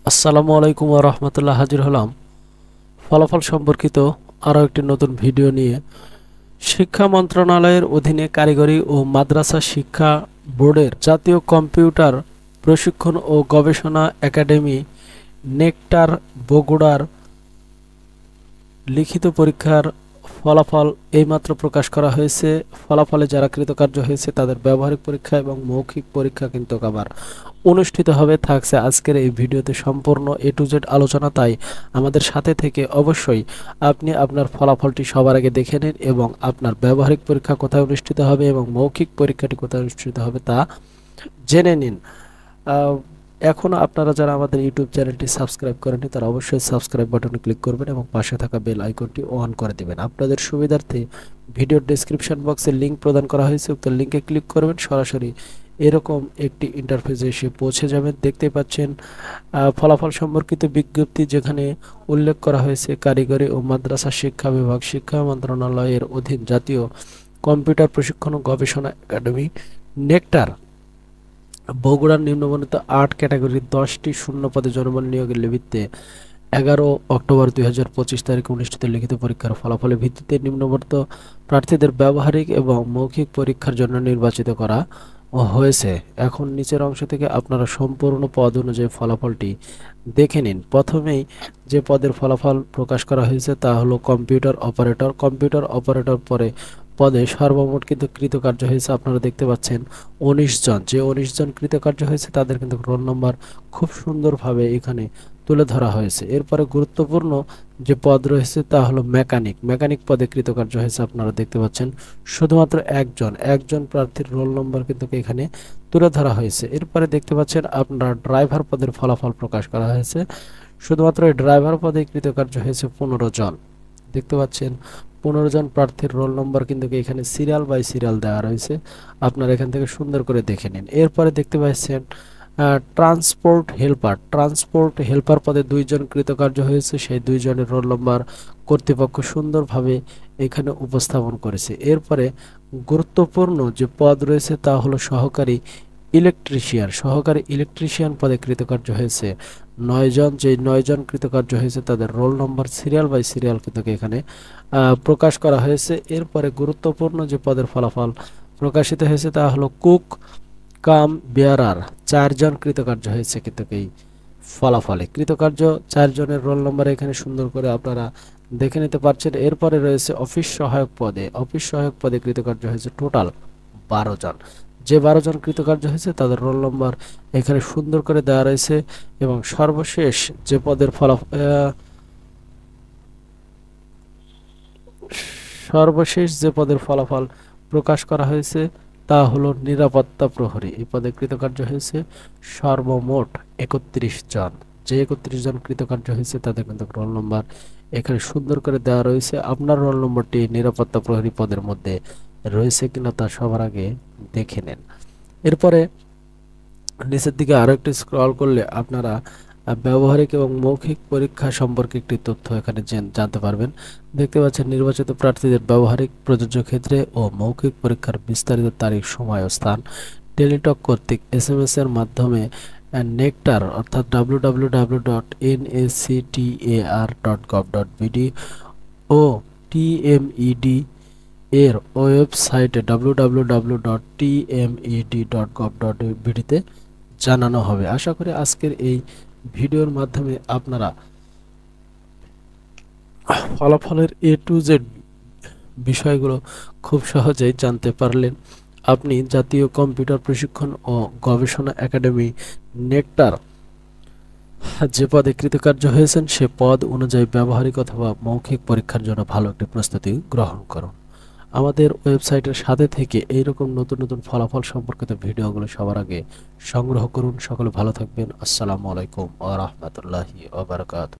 আসসালামু আলাইকুম ওয়া রাহমাতুল্লাহ। হাজির হলাম ফলাফল সম্পর্কিত আরও একটি নতুন ভিডিও নিয়ে। শিক্ষা মন্ত্রণালয়ের অধীনে কারিগরি ও মাদ্রাসা শিক্ষা বোর্ডের জাতীয় কম্পিউটার প্রশিক্ষণ ও গবেষণা একাডেমি নেকটার বগুড়ার লিখিত পরীক্ষার ফলাফল এইমাত্র প্রকাশ করা হয়েছে। ফলাফলে যারা কৃতকার্য হয়েছে তাদের ব্যবহারিক পরীক্ষা এবং মৌখিক পরীক্ষা কিন্তু আবার অনুষ্ঠিত হবে। থাকছে আজকের এই ভিডিওতে সম্পূর্ণ A to Z আলোচনা, তাই আমাদের সাথে থেকে অবশ্যই আপনি আপনার ফলাফলটি সবার আগে দেখে নিন এবং আপনার ব্যবহারিক পরীক্ষা কোথায় অনুষ্ঠিত হবে এবং মৌখিক পরীক্ষাটি কোথায় অনুষ্ঠিত হবে তা জেনে নিন। এখনও আপনারা যারা আমাদের ইউটিউব চ্যানেলটি সাবস্ক্রাইব করেননি তারা অবশ্যই সাবস্ক্রাইব বাটনে ক্লিক করবেন এবং পাশে থাকা বেল আইকনটি অন করে দেবেন। আপনাদের সুবিধার্থে ভিডিওর ডেসক্রিপশন বক্সে লিঙ্ক প্রদান করা হয়েছে, উক্ত লিঙ্কে ক্লিক করবেন, সরাসরি এরকম একটি ইন্টারফেসে এসে পৌঁছে যাবেন। দেখতে পাচ্ছেন ফলাফল সম্পর্কিত বিজ্ঞপ্তি, যেখানে উল্লেখ করা হয়েছে কারিগরি ও মাদ্রাসা শিক্ষা বিভাগ, শিক্ষা মন্ত্রণালয়ের অধীন জাতীয় কম্পিউটার প্রশিক্ষণ ও গবেষণা একাডেমি নেকটার বগুড়ার নিম্নবর্ণিত ৮ ক্যাটাগরির 10টি শূন্য পদে জনবল নিয়োগের ভিত্তিতে 11 অক্টোবর 2025 তারিখে অনুষ্ঠিত লিখিত পরীক্ষার ফলাফলের ভিত্তিতে নিম্নবর্ণিত প্রার্থীদের ব্যবহারিক এবং মৌখিক পরীক্ষার জন্য নির্বাচিত করা হয়েছে। এখন নিচের অংশ থেকে আপনারা সম্পূর্ণ পদ অনুযায়ী ফলাফলটি দেখে নিন। প্রথমেই যে পদের ফলাফল প্রকাশ করা হয়েছে তা হলো কম্পিউটার অপারেটর। কম্পিউটার অপারেটর পদে সর্বমোট কিন্তু কৃতকার্য হয়েছে আপনারা দেখতে পাচ্ছেন 19 জন। যে 19 জন কৃতকার্য হয়েছে তাদের কিন্তু রোল নম্বর খুব সুন্দরভাবে এখানে তুলে ধরা হয়েছে। এরপরে গুরুত্বপূর্ণ যে পদ রয়েছে তা হলো মেকানিক। মেকানিক পদে কৃতকার্য হয়েছে আপনারা দেখতে পাচ্ছেন শুধুমাত্র একজন প্রার্থীর রোল নম্বর কিন্তু এখানে তুলে ধরা হয়েছে। এরপরে দেখতে পাচ্ছেন আপনারা ড্রাইভার পদের ফলাফল প্রকাশ করা হয়েছে। শুধুমাত্র এই ড্রাইভার পদে কৃতকার্য হয়েছে 15 জন। দেখতে পাচ্ছেন 15 জন প্রার্থীর রোল নম্বর কিন্তু এখানে সিরিয়াল বাই সিরিয়াল দেওয়া রয়েছে, আপনারা এখান থেকে সুন্দর করে দেখে নিন। এরপরে দেখতে পাচ্ছেন ট্রান্সপোর্ট হেল্পার পদে 2 জন কৃতকার্য হয়েছে। সেই 2 জনের রোল নম্বর কর্তৃপক্ষ সুন্দরভাবে এখানে উপস্থাপন করেছে। এরপরে গুরুত্বপূর্ণ যে পদ রয়েছে তা হলো সহকারী ইলেকট্রিশিয়ান পদে কৃতকার্য হয়েছে 9 জন। যে 9 জন কৃতকার্য হয়েছে তাদের roll number serial by serial কিন্তু এখানে প্রকাশ করা হয়েছে। এরপরে গুরুত্বপূর্ণ যে পদের ফলাফল প্রকাশিত হয়েছে তা হলো কুক কাম বেয়ারার, 4 জন কৃতকার্য হয়েছে কিন্তু এই ফলাফলে। কৃতকার্য 4 জনের রোল নম্বর এখানে সুন্দর করে আপনারা দেখে নিতে পারছেন। এরপরে রয়েছে অফিস সহায়ক পদে কৃতকার্য হয়েছে টোটাল 12 জন। যে 12 জন কৃতকার্য হয়েছে তাদের রোল নম্বর এখানে সুন্দর করে দেওয়া রয়েছে। এবং সর্বশেষ যে পদের ফলাফল প্রকাশ করা হয়েছে তা হলো নিরাপত্তা প্রহরী। এই পদে কৃতকার্য হয়েছে সর্বমোট 31 জন। যে 31 জন কৃতকার্য হয়েছে তাদের কিন্তু রোল নম্বর এখানে সুন্দর করে দেওয়া রয়েছে। আপনার রোল নম্বরটি নিরাপত্তা প্রহরী পদের মধ্যে রয়েছে কিনা তা সবার আগে দেখে নেন। এরপরে নিচের দিকে আরো একটু স্ক্রল করলে আপনারা ব্যবহারিক এবং মৌখিক পরীক্ষা সম্পর্কে একটি তথ্য এখানে জানতে পারবেন। দেখতে পাচ্ছেন নির্বাচিত প্রার্থীদের ব্যবহারিক প্রযোজ্য ক্ষেত্রে ও মৌখিক পরীক্ষার বিস্তারিত তারিখ, সময় ও স্থান টেলিটক কর্তৃক SMS এর মাধ্যমে নেকটার অর্থাৎ www.nactar.gov.bd ও TMED এর ওয়েবসাইটে www.tmed.gov.bd তে জানানো হবে। আশা করি আজকের এই ভিডিওর মাধ্যমে আপনারা ফলাফলের A to Z বিষয়গুলো খুব সহজেই জানতে পারলেন। আপনি জাতীয় কম্পিউটার প্রশিক্ষণ ও গবেষণা একাডেমি নেকটার যে পদে কৃতকার্য হয়েছেন সে পদ অনুযায়ী ব্যবহারিক অথবা মৌখিক পরীক্ষার জন্য ভালো একটি প্রস্তুতি গ্রহণ করুন। আমাদের ওয়েবসাইটের সাথে থেকে এইরকম নতুন ফলাফল সম্পর্কিত ভিডিওগুলো সবার আগে সংগ্রহ করুন। সকলে ভালো থাকবেন। আসসালামু আলাইকুম ওয়া রাহমাতুল্লাহি ওয়া বারাকাতুহু।